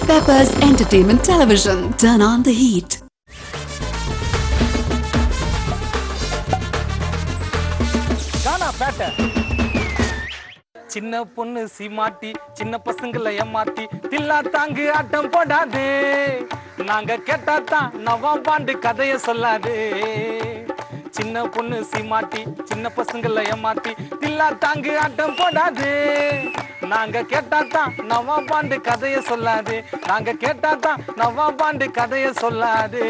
Peppers Entertainment Television. Turn on the heat. கானா பேட்டை சின்ன பொண்ணு சீமாட்டி சின்ன பசங்களை ஏமாத்தி தில்லா தாங்கு ஆட்டம் போடாதே நாங்க கேட்டாதான் நவாபாண்டு கதைய சொல்லாதே சின்ன பொண்ணு சீமாட்டி சின்ன பசங்களை ஏமாத்தி தில்லா தாங்கு ஆட்டம் போடாதே நாங்க கேட்டாதான் நவாபாண்டு கதைய சொல்லாதே நாங்க கேட்டாதான் நவாபாண்டு கதைய சொல்லாதே.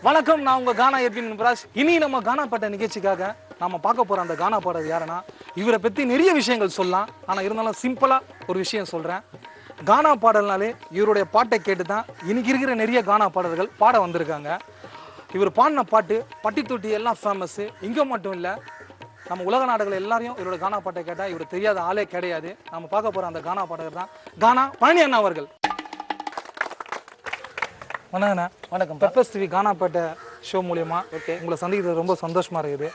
வணக்கம், நான் உங்க கானா எர்வின் பிரகாஷ். இனி நம்ம கானா பாட்ட நிகழ்ச்சிக்காக நாம பார்க்க போற அந்த கானா பாடல் யாருன்னா, இவரை பத்தி நிறைய விஷயங்கள் சொல்லலாம், ஆனா இருந்தாலும் சிம்பிளா ஒரு விஷயம் சொல்றேன். கானா பாடல்னாலே இவருடைய பாட்டை கேட்டு தான் இன்னைக்கு இருக்கிற நிறைய கானா பாடல்கள் பாட வந்திருக்காங்க. இவர் பாடின பாட்டு பட்டி தொட்டி எல்லாம் ஃபேமஸ். இங்க மட்டும் இல்ல, நம்ம உலக நாடுகள் எல்லாரையும் இவரோட கானா பாட்டை கேட்டா இவர் தெரியாத ஆளே கிடையாது. நம்ம பார்க்க போற அந்த கானா பாடகர் தான் கானா பழனி அண்ணா அவர்கள். வணக்கண்ணா. வணக்கம். பெப்பர்ஸ் டிவி கானாப்பேட்டை ஷோ மூலியமா உங்களை சந்திக்கிறது ரொம்ப சந்தோஷமா இருக்குது.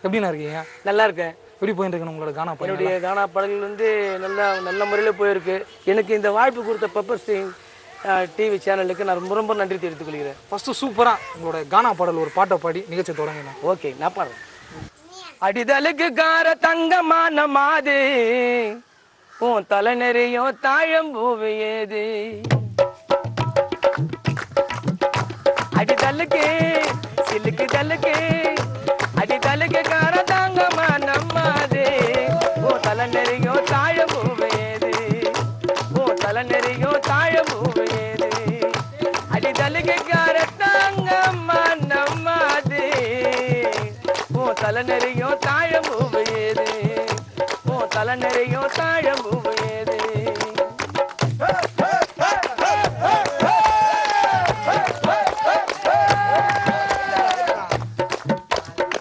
எப்படின்னா இருக்கீங்க? நல்லா இருக்கேன். எப்படி போயிட்டு இருக்கு உங்களோட கானா பாடல்? என்னுடைய கானா பாடல்கள் நல்ல முறையில் போயிருக்கு. எனக்கு இந்த வாய்ப்பு கொடுத்த பெப்பர்ஸ் டிவி சேனலுக்கு நான் ரொம்ப நன்றி தெரிவித்துக் கொள்கிறேன். ஃபர்ஸ்ட் சூப்பரா உங்களோட கானா பாடல் ஒரு பாட்டை பாடி நிகழ்ச்சி தொடங்கினா. ஓகே, நான் பாடுறேன். அடிதலுக்கு கார தங்கமான மாது உன் தலை நிறையோ தாழம் பூவையேது அடி தலுக்கு சிலுக்கு தலுக்கு அடி தலுக்கு கார தாங்கமான மாது உன் தலை நிறையோ தாழம் பூவையேது உன் தலை நிறையோ தாழம் பூவையேது அடி தலுக்கு கார தாங்கமான மாது உன் தலை நிறையோ தாழம் பூவையேது உன் தலை நிறையோ தாழம் பூவையேது.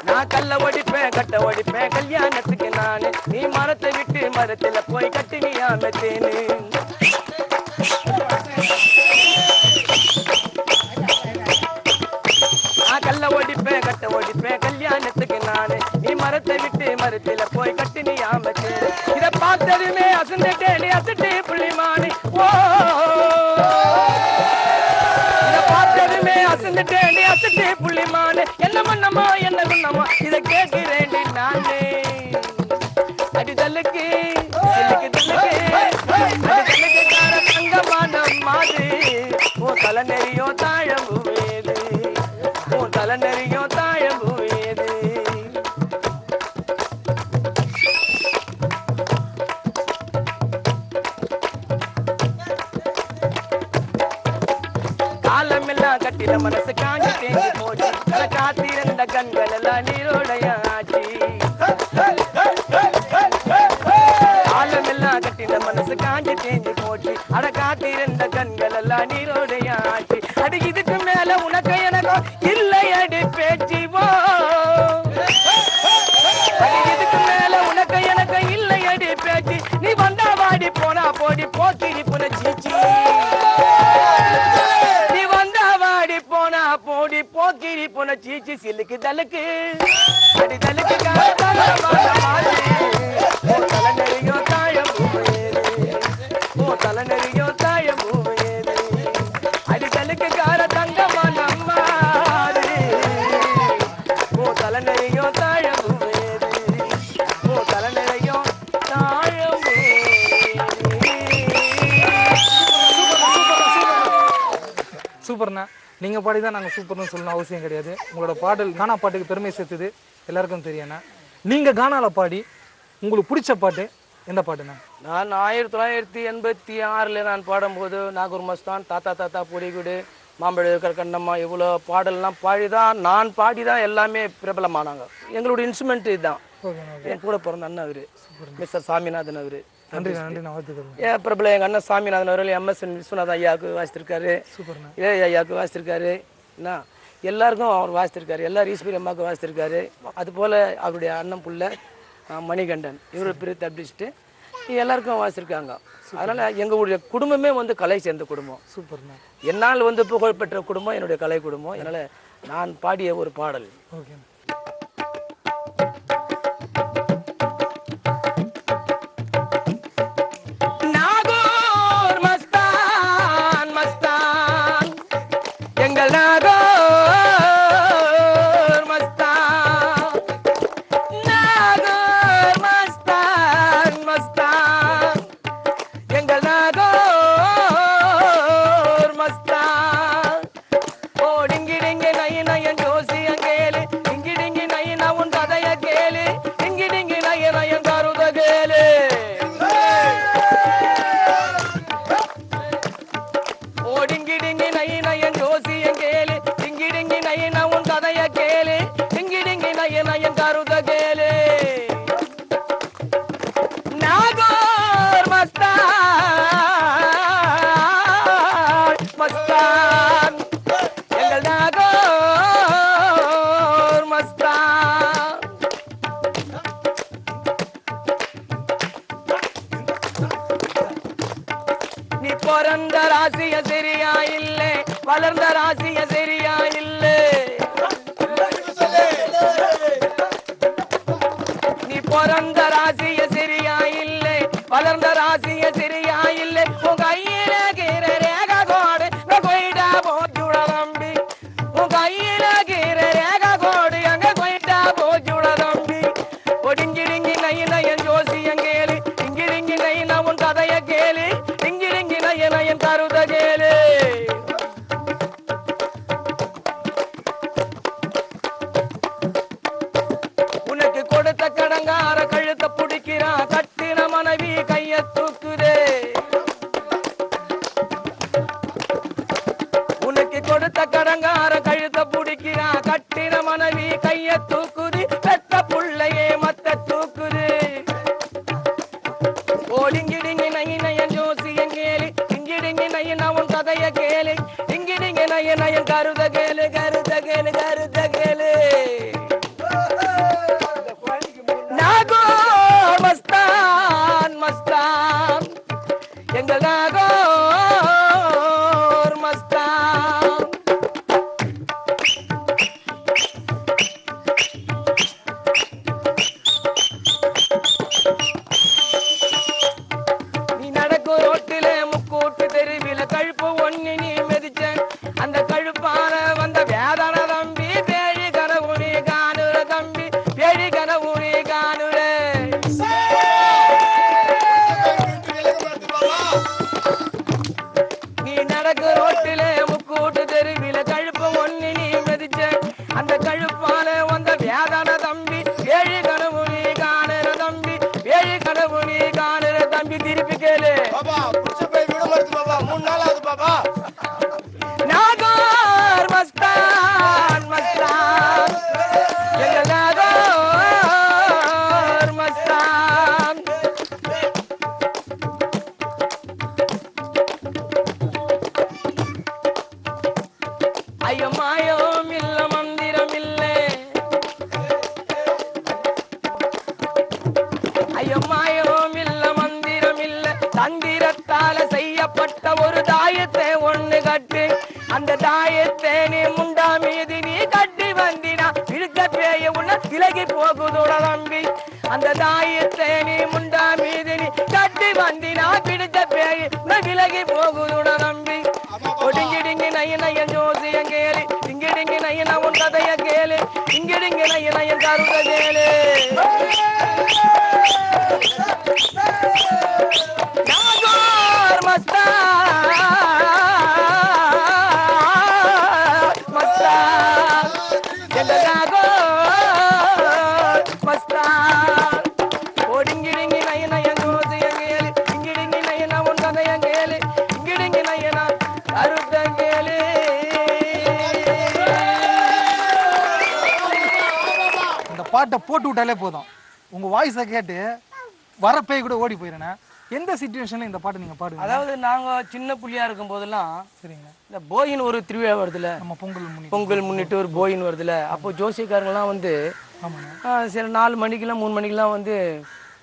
நான் கல்ல ஒடிப்பேன் கட்ட ஒடிப்பேன் கல்யாணத்துக்கு நானு நீ மரத்தை விட்டு மரத்துல போய் கட்டி நீ ஆமத்தேனு கல்ல ஒடிப்பேன் கட்ட ஒடிப்பேன் கல்யாணத்துக்கு நானு நீ மரத்தை விட்டு மரத்துல போய் கட்டி நீ ஆமத்து இத பார்த்ததுமே அசந்துட்டேன் நீ அசட்டு புள்ளிமானு ஓ இத பார்த்ததுமே அசந்துட்டேன் நீ அசட்டு புள்ளிமானு என்ன பண்ணமா என்ன பண்ணமா இத கேட்கிறேன் நானே அடிதலுக்கு சிலுக்கு தலுக்கு அடிதலுக்கு கார தங்கமான மாது ஓ தலை நெறியோ தாழம் வேது தலை நெறியோ தாழம் பூவேது. காலமெல்லாம் கட்டில மனசு காஞ்சி தேங்கி போச்சு தலை காத்திருந்த கண்கள் எல்லாம் நீரோடைய ஆட்சி காலமெல்லாம் கட்டில மனசு காஞ்சி தேங்கி போச்சு அட காத்திருந்த கண்கள் எல்லாம் நீரோடைய ஆட்சி அடி இதுக்கு மேல உனக்கு எனக்கும் இல்லை அடி பேச்சிவோ இதுக்கு மேல உனக்கு எனக்கு இல்லை அடி பேச்சு நீ வந்தா வாடி போனா போடி போக்கிரி புன சீச்சி நீ வந்தா வாடி போனா போடி போக்கிரி புன சீச்சி சிலுக்கு தலுக்கு அடி தலுக்கு தலை நெறியோ தாழம் பூவையேது ஓ தலை நெறியோ தாழம் பூவையேது அடி தலுக்கு கார தங்கமான அம்மாது ஓ தலை நெறியோ தாழம் பூவையேது ஓ தலை நெறியோ தாழம் சூப்பர்ண்ணா. நீங்கள் பாடி தான் நாங்கள் சூப்பர்னு சொல்லணும் அவசியம் கிடையாது. உங்களோட பாடல் கானா பாட்டுக்கு பெருமை சேர்த்துது எல்லாருக்கும் தெரியும்ண்ணா. நீங்கள் கானாவில் பாடி உங்களுக்கு பிடிச்ச பாட்டு எந்த பாட்டுண்ணா? நான் 1986 நான் பாடும்போது நாகூர் மஸ்தான் தாத்தா தாத்தா பொடிகுடு மாம்பழ கண்ணம்மா இவ்வளோ பாடல்லாம் பாடிதான் நான் பாடிதான் எல்லாமே பிரபலமானாங்க. எங்களுடைய இன்ஸ்ட்ருமெண்ட் இதுதான். என் கூட பிறந்த அண்ணன் அவரு மிஸ்டர் சாமிநாதன் அவரு. நன்றி நன்றி. நான் பிரபல எங்கள் அண்ணன் சாமிநாதன் அவர்கள் MS விஸ்வநாதன் ஐயாவுக்கு வாசித்திருக்காரு, இளைய ஐயாவுக்கு வாசித்திருக்காரு, என்ன எல்லாருக்கும் அவர் வாசித்திருக்காரு, எல்லாரும் ஈஸ்வரி அம்மாவுக்கு வாசித்திருக்காரு. அதுபோல் அவருடைய அண்ணன் புள்ள மணிகண்டன் இவர் பிரித்து அப்படிச்சுட்டு எல்லாருக்கும் வாசிச்சிருக்காங்க. அதனால எங்களுடைய குடும்பமே கலை சேர்ந்த குடும்பம். சூப்பர்ண்ணா. என்னால் புகழ்பெற்ற குடும்பம் என்னுடைய கலை குடும்பம். அதனால நான் பாடிய ஒரு பாடல். ஓகே. நாகூர் பிறந்த ராசிய சரியா இல்லை, வளர்ந்த ராசிய சரியா இல்லை. நீ பிறந்த ராசிய சரியா இல்லை, வளர்ந்த ராசிய சரியா இல்லை. உன் கையில கீர ரேக கோடு கொயிட்டா போச்சுட தம்பி, உன் கையில கீர ரேக கோடு அங்க கொயிட்டா போச்சுட தம்பி. ஒடிங்கிடிங்கி நயன் ஜோசியம் கேளு, இங்கிடிங்கி நயன் உன் கதைய கேளு, இங்கிடிங்கி நயன் கருத கேளு. உனக்கு கொடுத்த கடங்கார கழுத்த பிடிக்கிறான், கட்டின மனைவி கைய தூக்குதே. உனக்கு கொடுத்த கடங்கார கழுத்த பிடிக்கிறான், கட்டின மனைவி கைய தூக்குது, பெத்த புள்ளையே மத்த தூக்குது. ஓடிங்கிடிங்கி நயன் ஜோசியம் கேளு, இங்கிடிங்கி நயன் அவன் கதைய கேளு, இங்கிடிங்கி நயன் கருத கேளு, கருத கேளு, கருத கேளு. நாகோர் மஸ்தான் மஸ்தான், எங்கள் நாகோர் மஸ்தான். நீ நடக்கும் ரோட்டில முக்கூட்டு தெருவில கழுப்பு ஒண்ணு நீ மிதிச்ச, அந்த கழுப்பான வந்த வேதன தம்பி, பேழி கனவு நீ காணுற தம்பி, பேழி கனவு நீ காணுற. நீ நடக்கும் ரோட்டில முக்கூட்டு தெருவில கழுப்பு ஒண்ணு நீ மிதிச்ச, அந்த கழுப்பான வந்த வேதன தம்பி, பேழி கனவு நீ காணுற தம்பி, பேழி கனவு நீ காணுற தம்பி. திருப்பி கேளு நாகோர் மஸ்தான் மஸ்தான், எங்கள் நாகோர் மஸ்தான். ஐயோ மாயம் இல்ல மந்திரம் இல்லை, ஐயோ மாயம் இல்ல மந்திரம் இல்ல, தந்திரத்தால செய்யப்பட்ட ஒரு தாயத்தை ஒண்ணு கட்டு, அந்த தாயத்தை நீ முண்டா மீது நீ கட்டி வந்தினா இழுக்க பேய உன்ன விலகி போகுதோட தம்பி. அந்த தாயத்தை நீ முண்டா மீது நீ கட்டி வந்தினா பிடித்த பேய் விலகி போகுதோட தம்பி. ஒடிங்கிடிங்கி நயன் ஜோசியம் கேளு, இங்கிடிங்கி நயன் உன் கதைய கேளு, இங்கிடிங்கி நயன் கருத கேளு. நாகோர் மஸ்தான் மஸ்தான், எங்கள் நாகோர் மஸ்தான். ஒடிங்கிடிங்கி நயன் ஜோசியம் கேளு, இங்கிடிங்கி நயன் உன் கதைய கேளு, இங்கிடிங்கி நயன் கருத கேளு. இந்த பாட்டை போட்டு விட்டாலே போதும், உங்க வாய்ஸை கேட்டு வர பேய் கூட ஓடி போயிடுறேன். எந்த சிச்சுவேஷன்ல இந்த பாட்டு நீங்க பாடுங்க? அதாவது நாங்க சின்ன புள்ளியா இருக்கும் போதெல்லாம் சரிங்க, இந்த போயின் ஒரு திருவிழா வருதுல, நம்ம பொங்கல் முன்னிட்டு ஒரு போயின் வருதுல, அப்போ ஜோசியக்காரங்கெல்லாம் வந்து சில 4 மணிக்கெல்லாம் 3 மணிக்கெல்லாம் வந்து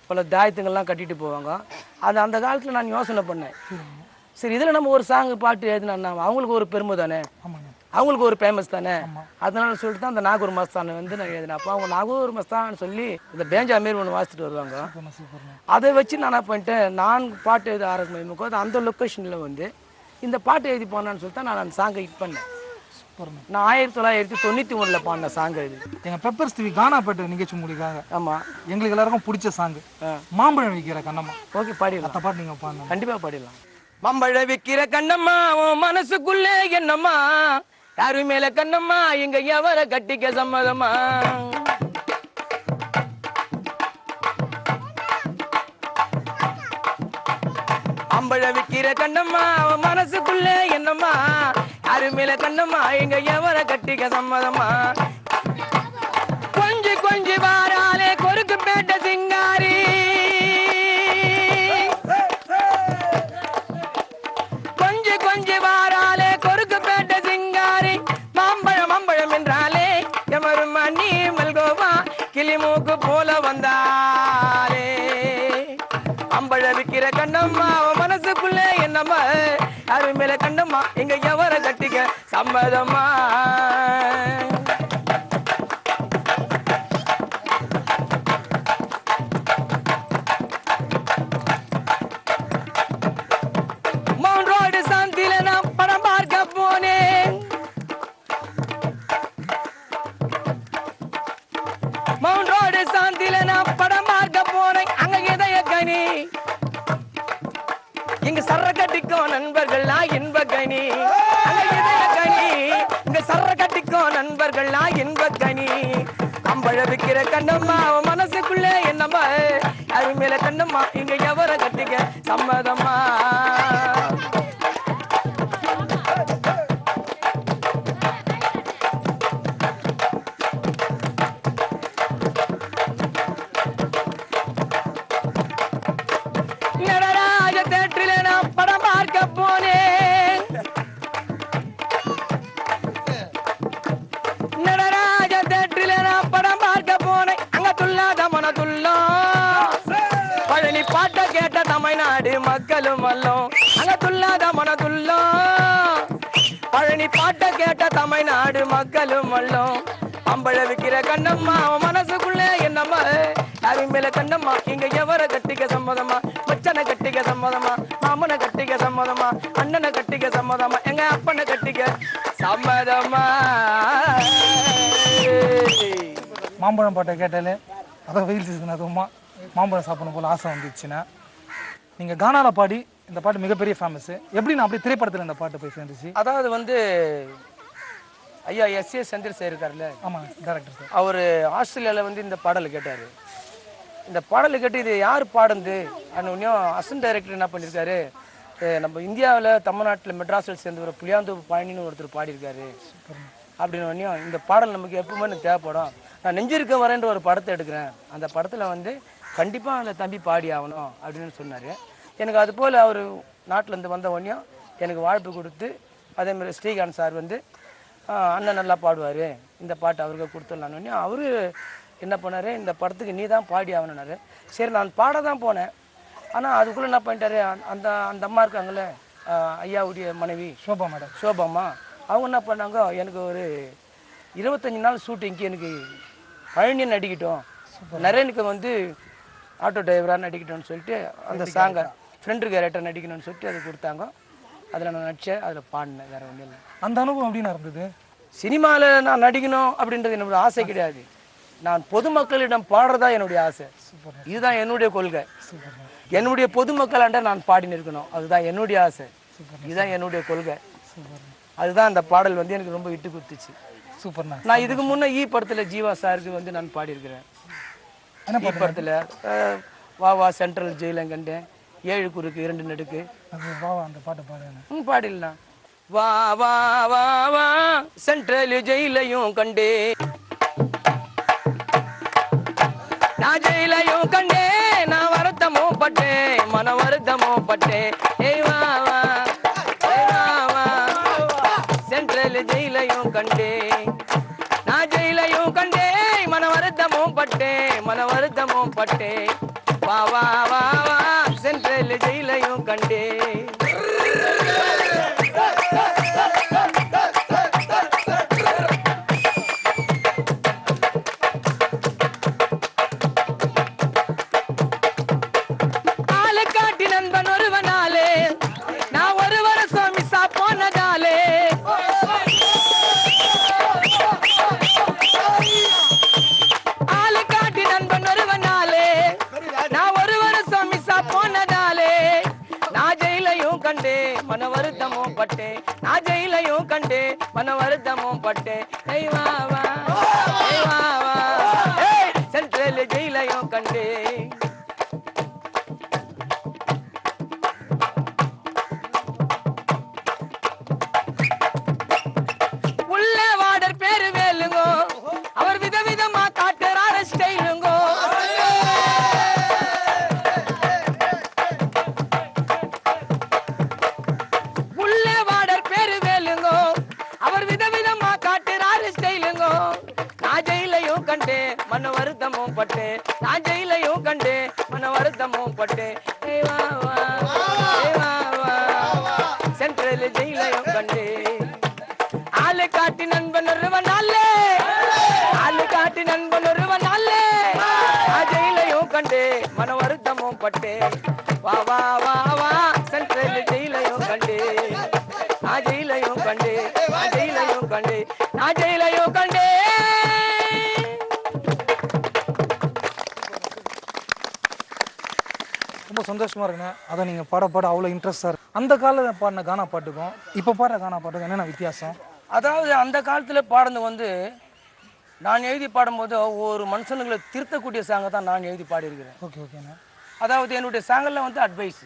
பல தாயத்துங்கள்லாம் கட்டிட்டு போவாங்க. அது அந்த காலத்துல நான் யோசனை பண்ணேன், சரி இதுல நம்ம ஒரு சாங் பாட்டு எழுதினா அவங்களுக்கு ஒரு பெருமை தானே, அவங்களுக்கு ஒரு ஃபேமஸ் தானே, அதனால சொல்லிட்டு தான் அந்த நாகூர் மஸ்தான் வந்து நான் எழுதினேன். அப்போ அவங்க நாகூர் மஸ்தான் சொல்லி இந்த பேஞ்சா மாரி ஒன்று வாசிச்சுட்டு வருவாங்க. அதை வச்சு நான் என்ன பண்ணிட்டேன், நான் பாட்டு எழுத ஆரம்பிக்கும் அந்த லொக்கேஷனில் வந்து இந்த பாட்டு எழுதி போனான்னு சொல்லிட்டு நான் அந்த சாங்கை ஹிட் பண்ணேன். நான் 1991 பாடின சாங் இது. எங்க பெப்பர்ஸ் டிவி கானா பாட்டு நிகழ்ச்சி முடிக்காங்க. ஆமா, எங்களுக்கு எல்லாருக்கும் பிடிச்ச சாங் மாம்பழம் விற்கிற கண்ணம்மா. ஓகே, பாடிடலாம். அந்த பாட்டு நீங்க பாடுங்க. கண்டிப்பா பாடிடலாம். மாம்பழம் விற்கிற கண்ணம்மா உன் மனசுக்குள்ளே என்னம்மா, யாரு மேல கண்ணம்மா இங்க எவரை கட்டிக்க சம்மதமா. மாம்பழம் விற்கிற கண்ணம்மா உன் மனசுக்குள்ளே என்னம்மா, யாரு மேல கண்ணம்மா இங்க எவரை கட்டிக்க சம்மதமா. கொஞ்சி கொஞ்சி வாராலே கொருக்கு பேட்ட சிங்காரி, கொஞ்சி கொஞ்சி வாராலே கொருக்கு பேட்ட சிங்காரி. மாம்பழம் மாம்பழம் என்றாலே எமரு மணி மல்கோவா கிளிமூக்கு போல வந்தாரே. மாம்பழம் விற்கிற கண்ணம்மா மனசு மனசுக்குள்ள என்னம்மா யாரு மேல கண்டம்மா இங்க எவரை கட்டிக்க சம்மதமா மவுண்ட் ரோடு சாந்தியில நான் படம் பார்க்க போனேன் மவுண்ட் ரோடு சாந்தியில நான் படம் பார்க்க போனேன் அங்க இதய கனி இங்க சர்ற கட்டிக்கோ நண்பர்கள்லாம் இன்ப கனி அங்க இதய கனி இங்க சர்ற கட்டிக்கோ நண்பர்கள்லாம் இன்ப கனி அம்பழ விக்கிற கண்ணம்மா அவன் மனசுக்குள்ள என்னம்மா யாரு மேல கண்ணம்மா இங்க எவரை கட்டிக்க சம்மதம்மா நடராஜ தேட்டரில நான் படம் பார்க்க போனேன் நடராஜ தேட்டரில நான் படம் பார்க்க போனேன் அங்க துள்ளாத மன துள்ளம் பழனி பாட்ட கேட்ட தமிழ்நாடு மக்களும் அல்லோம் அங்க துள்ளாத மன துள்ளம் பழனி பாட்ட கேட்ட தமிழ்நாடு மக்களும் அல்லோம் அம்பழ விக்கிற கண்ணம்மா அவன் மனசுக்குள்ள என்னம்மா யாரு மேல கண்ணம்மா இங்க எவரை கட்டிக்க சம்மதமா மச்சனை கட்டிக்க சம்மதமா மாமனை கட்டிக்க சம்மதமா அண்ணனை கட்டிக்க சம்மதமா எங்க அப்பனை கட்டிக்க சம்மதமா மாம்பழம் பாட்டை கேட்டாலே அதான் வெயில் சீசன் அதுவுமா மாம்பழம் சாப்பிடணும் போல ஆசை வந்துச்சுன்னா நீங்கள் கானால பாடி இந்த பாட்டு மிகப்பெரிய ஃபேமஸ் எப்படி நான் அப்படியே திரைப்படத்தில் இந்த பாட்டு போய் சேர்ந்துச்சு? அதாவது வந்து ஐயா எஸ் செந்தில் சார் இருக்காருல்ல, ஆமாம் டேரக்டர் சார், அவர் ஆஸ்திரேலியாவில் வந்து இந்த பாடலை கேட்டார். இந்த பாடலை கேட்டு இது யார் பாடுந்து அன்னும் அசிஸ்டன்ட் டைரக்டர் என்ன பண்ணியிருக்காரு, நம்ம இந்தியாவில் தமிழ்நாட்டில் மெட்ராஸில் சேர்ந்து ஒரு புளியாந்தோப்பு பழனின்னு ஒருத்தர் பாடியிருக்காரு அப்படின்னு. இந்த பாடல் நமக்கு எப்பவுமே எனக்கு தேவைப்படும், நான் நெஞ்சிருக்க வரேன்ற ஒரு படத்தை எடுக்கிறேன், அந்த படத்தில் வந்து கண்டிப்பாக அந்த தம்பி பாடி ஆகணும் அப்படின்னு சொன்னார். எனக்கு அது போல் அவர் நாட்டிலேருந்து வந்த உடனே எனக்கு வாழ்ப்பு கொடுத்து அதேமாதிரி ஸ்ரீகாந்த் சார் வந்து அண்ணன் நல்லா பாடுவார், இந்த பாட்டு அவருக்கு கொடுத்துடலான்னு அவரு என்ன பண்ணார், இந்த படத்துக்கு நீ தான் பாடி ஆகணுன்னாரு. சரி நான் பாட தான் போனேன். ஆனால் அதுக்குள்ளே என்ன பண்ணிட்டாரு, அந்த அந்த அம்மா இருக்காங்களே ஐயாவுடைய மனைவி சோபா மேடம், சோபாம்மா, அவங்க என்ன பண்ணாங்க, எனக்கு ஒரு 25 நாள் ஷூட்டிங்க்கு எனக்கு பழனி நடிக்கிட்டோம், நரேனுக்கு வந்து ஆட்டோ டிரைவராக நடிக்கிட்டோன்னு சொல்லிட்டு அந்த சாங்கை ஃப்ரெண்டு கேரக்டர் நடிக்கணும்னு சொல்லிட்டு அது கொடுத்தாங்க. அதில் நான் நடித்தேன், அதில் பாடினேன், வேறு ஒன்றும் இல்லை. அந்த அனுபவம் எப்படின்னா இருந்தது? சினிமாவில் நான் நடிக்கணும் அப்படின்றது என்னோட ஆசை கிடையாது, நான் பொதுமக்களிடம் பாடுறதா என்னுடைய ஆசை. இதுதான் என்னுடைய கொள்கை. என்னுடைய பொதுமக்களாண்ட நான் பாடின்னு இருக்கணும், அதுதான் என்னுடைய ஆசை, இதுதான் என்னுடைய கொள்கை. அதுதான் அந்த பாடல் வந்து எனக்கு ரொம்ப விட்டு கொடுத்துச்சு. சூப்பர்ண்ணா. நான் இதுக்கு முன்னே படத்தில் ஜீவா சாருக்கு வந்து நான் பாடியிருக்கிறேன். படத்தில் வா வா சென்ட்ரல் ஜெயிலம் கண்டேன், 7 குறுக்கு 2 நடுக்கு, அந்த பாட்டு பாடுங்க. பாடிடலாம். வா வா வா வா சென்ட்ரல் ஜெயிலையும் கண்டே, நான் ஜெயிலையும் கண்டே, நான் வருத்தமும் பட்டேன், மன வருத்தமும் பட்டேன். ஏய் வா வா சென்ட்ரல் ஜெயிலையும் கண்டே, நான் ஜெயிலையும் கண்டே, மன வருத்தமும் பட்டேன், மன வருத்தமும் பட்டேன். வா வா வா வா சென்ட்ரல் ஜெயிலையும் கண்டே. ஆளுக்காட்டி நண்பன் ஒருவனாலே நான் ஒரு வருஷம் மிஸ்ஸா போனதாலே, ஆளுக்காட்டி நண்பன் ஒருவனாலே நான் ஒரு வருஷம் மிஸ்ஸா போனதாலே, நான் ஜெயிலையும் கண்டே மன வருத்தமும் பட்டேன், நான் ஜெயிலையும் கண்டே மன வருத்தமும் பட்டேன். ஏய் வா வா ஏய் வா வா ஏய் சென்ட்ரல் ஜெயிலையும் கண்டே. உள்ள வாடர் பேரு வேலுங்கோ, அவர் விதவிதமா காட்டுறாரு ஸ்டைலுங்கோ. உள்ள வாடர் பேரு வேலுங்கோ, அவர் விதவிதமா காட்டுறாரு ஸ்டைலுங்கோ. நான் ஜெயிலையும் கண்டே மன வருத்தமும் பட்டேன், நான் ஜெயிலையும் கண்டே மன வருத்தமும் பட்டேன். ஏய் வா வா ஏய் வா ஜெயிலையும் கண்டே ஆளு காட்டி நண்பன் ஒருவன் அல்லே ஆளு காட்டி நண்பன் ஒருவன் அல்லே ஜெயிலையும் கண்டே மன வருத்தமும் பட்டே வா வா வா வா சென்ட்ரல் ஜெயிலையும் கண்டே ஜெயிலையும் கண்டே ஜெயிலையும் கண்டே ஜெயிலையும் கண்டே. ரொம்ப சந்தோஷமா இருக்குண்ணே. அதை நீங்கள் பாட அவ்வளோ இன்ட்ரெஸ்டாக இருக்கு. அந்த காலத்தில் பாடின கானா பாட்டுக்கும் இப்போ பாடுற கானா பாட்டுக்கும் என்னென்ன வித்தியாசம்? அதாவது அந்த காலத்தில் பாடுறது வந்து நான் எழுதி பாடும்போது ஒரு மனுஷனுங்களை திருத்தக்கூடிய சாங்கை தான் நான் எழுதி பாடியிருக்கிறேன். ஓகே ஓகேண்ணா. அதாவது என்னுடைய சாங்கெல்லாம் வந்து அட்வைஸ்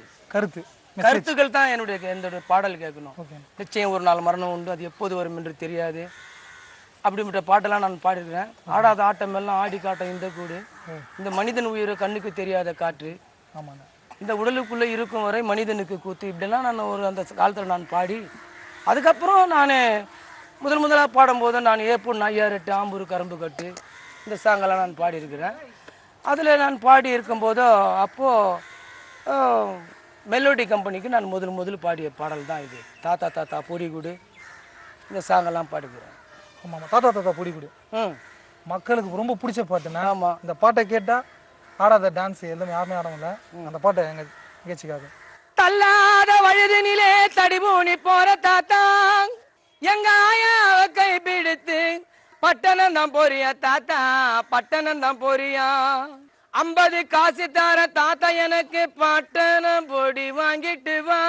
கருத்துக்கள் தான் என்னுடைய பாடல் கேட்கணும். நிச்சயம் ஒரு நாள் மரணம் உண்டு, அது எப்போது வரும் என்று தெரியாது, அப்படிப்பட்ட பாட்டெல்லாம் நான் பாடியிருக்கிறேன். ஆடாத ஆட்டம் எல்லாம் ஆடி காட்டம் இந்த கூடு, இந்த மனிதன் உயிரை கண்ணுக்கு தெரியாத காற்று, ஆமாண்ணா, இந்த உடலுக்குள்ளே இருக்கும் வரை மனிதனுக்கு கூத்து, இப்படிலாம் நான் அந்த காலத்தில் நான் பாடி அதுக்கப்புறம் நான் முதலாக பாடும்போது நான் ஏப்பூர் நாய்யாரெட்டு ஆம்பூர் கரும்பு கட்டு இந்த சாங்கெல்லாம் நான் பாடியிருக்கிறேன். அதில் நான் பாடி இருக்கும்போதோ அப்போது மெலோடி கம்பெனிக்கு நான் முதல் பாடிய பாடல் தான் இது. தாத்தா தாத்தா பொடிகுடு இந்த சாங்கெல்லாம் பாடுகிறேன். ஆமாம், தாத்தா தாத்தா பொடிகுடு மக்களுக்கு ரொம்ப பிடிச்ச பாட்டுண்ணா. ஆமாம், இந்த பாட்டை கேட்டால் ஆடாத டான்ஸ் எல்லாமே யாருமே ஆடவில்ல. அந்த பாட்டை எங்கள் நிகழ்ச்சிக்காக. தள்ளாத வயதினிலே தடிபூனி போற தாத்தா எங்க ஆயாவ கை பிடித்து பட்டணம் தான் போறியா தாத்தா, பட்டணம் தான் போறியா, 50 காசு தார தாத்தா எனக்கு பட்டணம் பொடி வாங்கிட்டு வா,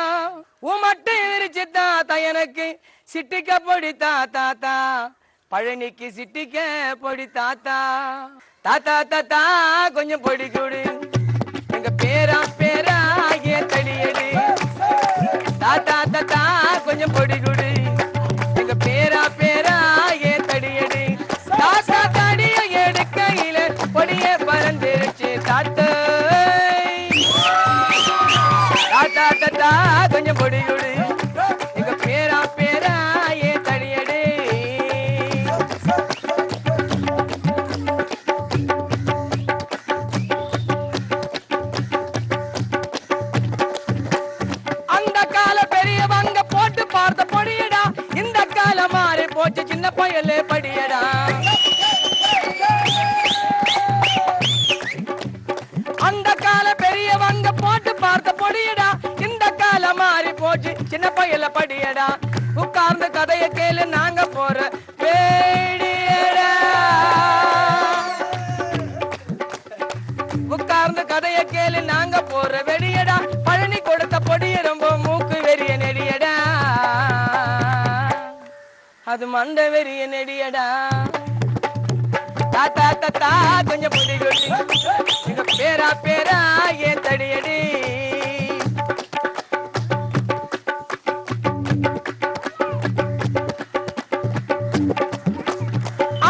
உமட்டு விரிச்சு தாத்தா எனக்கு சிட்டிக்க பொடி தாத்தா, பழனிக்கு சிட்டிக்க பொடி தாத்தா, தாத்தா தாத்தா கொஞ்சம் பொடி கொடு, எங்க பேரா ஏன் தடியடி, தாத்தா தாத்தா கொஞ்சம் பொடி கொடு, எங்க பேரா ஏன் தடியடி, தாத்தா தடிய எடுக்கையில பொடிய பறந்துருச்சு தாத்தா, தாத்தா தாத்தா கொஞ்சம் பொடி கொடு, எங்க பேரா ஏன் தடியடி. பார்த்த பொடியடா இந்த கால மாறி போச்சு சின்ன பயலே படியடா, அந்த கால பெரியவங்க போட்டு பார்த்த பொடியடா இந்த கால மாறி போச்சு சின்ன பயல படியடா, உட்கார்ந்து கதைய கேளு நாங்க போற பேடியடா, உட்கார்ந்து கதைய கேளு நாங்க போற வெடியடா, பழனி கொடுத்த பொடிய ரொம்ப மூக்கு வெறிய நெடியடா, அது மண்ட வெறிய நெடியடா, தாத்தா தாத்தா கொஞ்சம் பொடி கொடி, எங்க பேரா ஏன் தடியடி.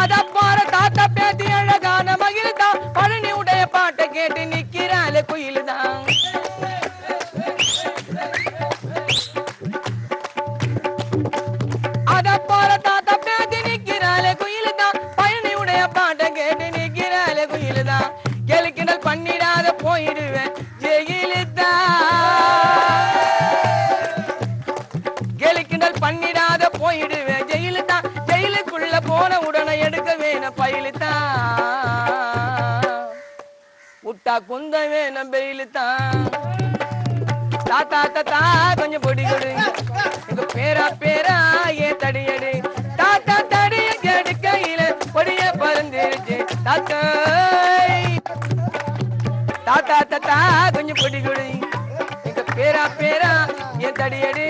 அத போற தாத்தா பேத்தி அழகான மகிழ்தான், பழனி உடைய பாட்டை கேட்டு நிக்கிறாள் குயில்தான், அத போற தாத்தா பேத்தி நிக்கிறாள் குயில்தான், பழனி உடைய பாட்டை கேட்டு நிக்கிறாள் குயில்தான், கேளுக்கிண்டல் பண்ணிடாத போயிடுவேன் ஜெயிலுதான், கேளுக்கிண்டல் பண்ணிடாத போயிடுவேன் ஜெயிலுதான், ஜெயிலுக்குள்ள போன உடனே எடுக்க வேணும் பயிலுதான், விட்டா குந்த வேணும் பெயிலுதான், தாத்தா தாத்தா கொஞ்சம் பொடி கொடு, எங்க பேரா ஏன் தடியடி, தாத்தா தடிய எடுக்கையில பொடிய பறந்துருச்சு தாத்தா, தாத்தா தாத்தா கொஞ்சம் பொடி கொடு, எங்க பேரா ஏன் தடியடி.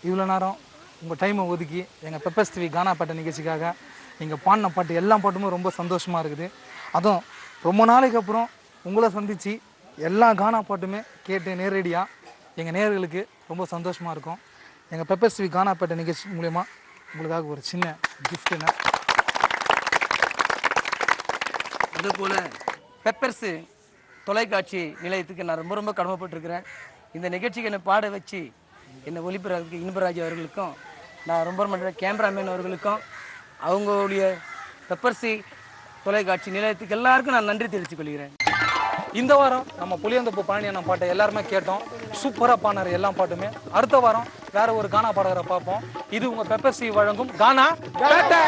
இவ்வளோ நேரம் உங்கள் டைமை ஒதுக்கி எங்கள் பெப்பர்ஸ் டிவி கானா பாட்டு நிகழ்ச்சிக்காக நீங்கள் பாடின பாட்டு எல்லா பாட்டுமே ரொம்ப சந்தோஷமாக இருக்குது. அதுவும் ரொம்ப நாளைக்கு அப்புறம் உங்களை சந்தித்து எல்லா கானா பாட்டுமே கேட்டு நேரடியாக எங்கள் நேயர்களுக்கு ரொம்ப சந்தோஷமாக இருக்கும். எங்கள் பெப்பர்ஸ் டிவி கானா பாட்டு நிகழ்ச்சி மூலயமா உங்களுக்காக ஒரு சின்ன கிஃப்ட்டுங்க. அதுபோல் பெப்பர்ஸ் தொலைக்காட்சி நிலையத்துக்கு நான் ரொம்ப கடமைப்பட்டிருக்கிறேன். இந்த நிகழ்ச்சிக்கு என்னை பாட வச்சு என்னை ஒளிபரப்புக்கு இன்பராஜ் அவர்களுக்கும், நான் ரொம்ப கேமராமேன் அவர்களுக்கும், அவங்களுடைய பெப்பர்ஸ் தொலைக்காட்சி நிலையத்துக்கு எல்லாருக்கும் நான் நன்றி தெரிவித்துக் கொள்கிறேன். இந்த வாரம் நம்ம புளியந்தோப்பு பழனி அண்ணன் பாட்டை எல்லாருமே கேட்டோம். சூப்பராக பாடினார் எல்லா பாட்டுமே. அடுத்த வாரம் வேற ஒரு கானா பாடகரை பார்ப்போம். இது உங்க பெப்பர் சி வழங்கும் கானா பேட்டை.